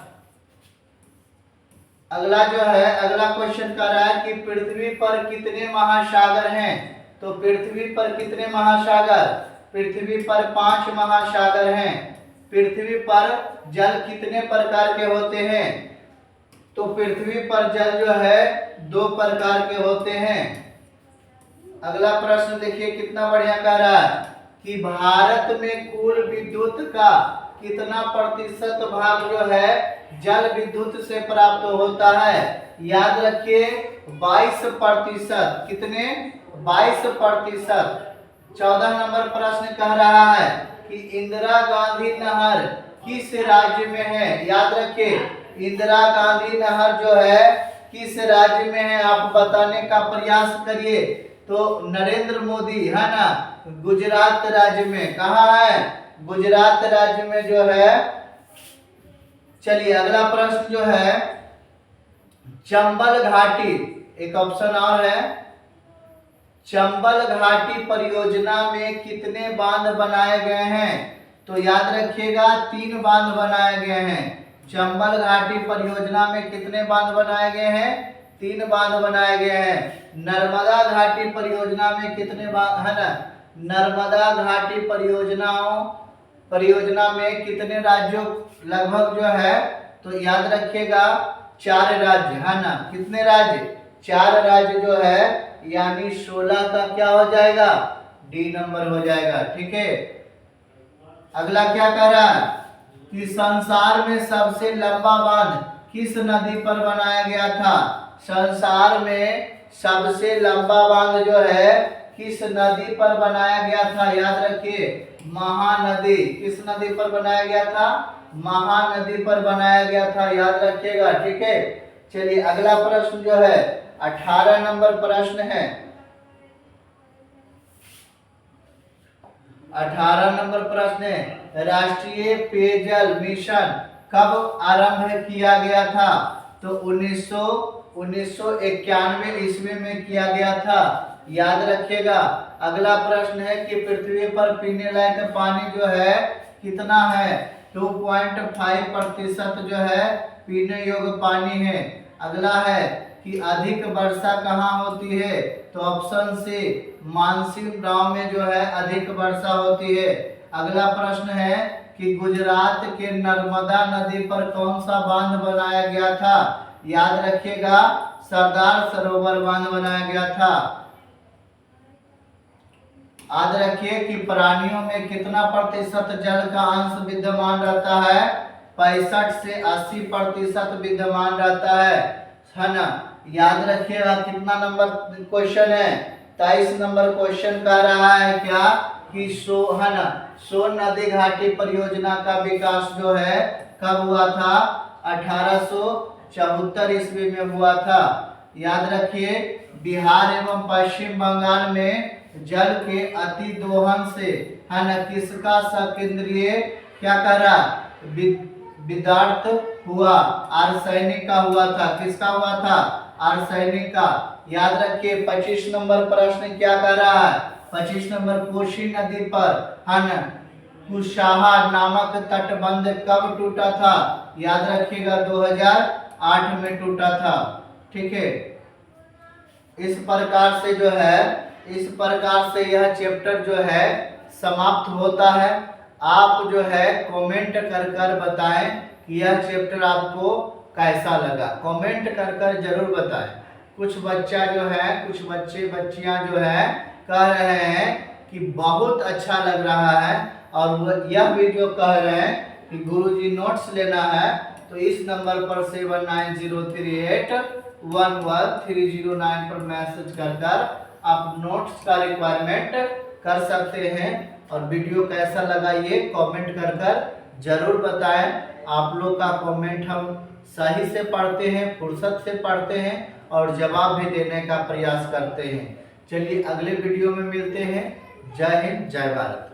अगला जो है अगला क्वेश्चन कर रहा है कि पृथ्वी पर कितने महासागर हैं? तो पृथ्वी पर कितने महासागर? पृथ्वी पर 5 महासागर हैं। पृथ्वी पर जल कितने प्रकार के होते हैं? तो पृथ्वी पर जल जो है 2 प्रकार के होते हैं। अगला प्रश्न देखिए कितना बढ़िया कह रहा है कि भारत में कुल विद्युत का कितना प्रतिशत भाग जो है जल विद्युत से प्राप्त होता है? याद रखिए 22%। कितने? 22%। 14 नंबर प्रश्न कह रहा है कि इंदिरा गांधी नहर किस राज्य में है? याद रखिए इंदिरा गांधी नहर जो है किस राज्य में है आप बताने का प्रयास करिए। तो नरेंद्र मोदी है ना, गुजरात राज्य में। कहाँ है? गुजरात राज्य में जो है। चलिए अगला प्रश्न जो है चंबल घाटी, एक ऑप्शन और है, चंबल घाटी परियोजना में कितने बांध बनाए गए हैं? तो याद रखिएगा 3 बांध बनाए गए हैं। चंबल घाटी परियोजना में कितने बांध बनाए गए हैं? 3 बांध बनाए गए हैं। नर्मदा घाटी परियोजना में कितने बांध है ना? नर्मदा घाटी परियोजना में कितने राज्यों लगभग जो है? तो याद रखिएगा 4 राज्य है ना। कितने राज्य? 4 राज्य जो है, यानी 16 का क्या हो जाएगा? डी नंबर हो जाएगा। ठीक है। अगला क्या कह रहा है कि संसार में सबसे लंबा बांध किस नदी पर बनाया गया था? संसार में सबसे लंबा बांध जो है किस नदी पर बनाया गया था? याद रखिए महानदी। किस नदी पर बनाया गया था? महानदी पर बनाया गया था। याद रखिएगा। ठीक है। चलिए अगला प्रश्न जो है 18 नंबर प्रश्न है। 18 नंबर प्रश्न है राष्ट्रीय पेयजल मिशन कब आरंभ किया गया था? तो 1991 ईस्वी में किया गया था। याद रखिएगा। अगला प्रश्न है कि पृथ्वी पर पीने लायक पानी जो है कितना है? 2.5% जो है पीने योग्य पानी है। अगला है कि अधिक वर्षा कहाँ होती है? तो ऑप्शन सी मानसून गांव में जो है अधिक वर्षा होती है। अगला प्रश्न है कि गुजरात के नर्मदा नदी पर कौन सा बांध बनाया गया था? याद रखिएगा सरदार सरोवर बांध बनाया गया था। याद रखिए कि प्राणियों में कितना प्रतिशत जल का अंश विद्यमान रहता है? 65 से 80% विद्यमान रहता है ना। याद रखिएगा कितना नंबर क्वेश्चन है? 23 नंबर क्वेश्चन कह रहा है क्या कि सोन नदी घाटी परियोजना का विकास जो है कब हुआ था? 1874 ईस्वी में हुआ था। याद रखिए बिहार एवं पश्चिम बंगाल में जल के अति दोहन से है ना किसका सकेंद्रीय क्या कर रहा विदार्थ हुआ? आर्सेनिक का हुआ था। किसका हुआ था? आर्सेनिक का। याद रखिए 25 नंबर प्रश्न क्या कर रहा है? 25 नंबर कोसी नदी पर है ना कुशाहा नामक तटबंध कब टूटा था? याद रखिएगा 2008 में टूटा था। ठीक है। इस प्रकार से यह चैप्टर जो है समाप्त होता है। आप जो है कमेंट कर बताएं कि यह चैप्टर आपको कैसा लगा। कमेंट कर जरूर बताएं। कुछ बच्चा जो है, कुछ बच्चे बच्चियां जो है कह रहे हैं कि बहुत अच्छा लग रहा है, और यह भी जो कह रहे हैं कि गुरुजी नोट्स लेना है तो इस नंबर पर 7903811309 पर मैसेज कर आप नोट्स का रिक्वायरमेंट कर सकते हैं। और वीडियो कैसा लगा ये कमेंट कर जरूर बताएं। आप लोग का कमेंट हम सही से पढ़ते हैं, फुर्सत से पढ़ते हैं और जवाब भी देने का प्रयास करते हैं। चलिए अगले वीडियो में मिलते हैं। जय हिंद, जय भारत।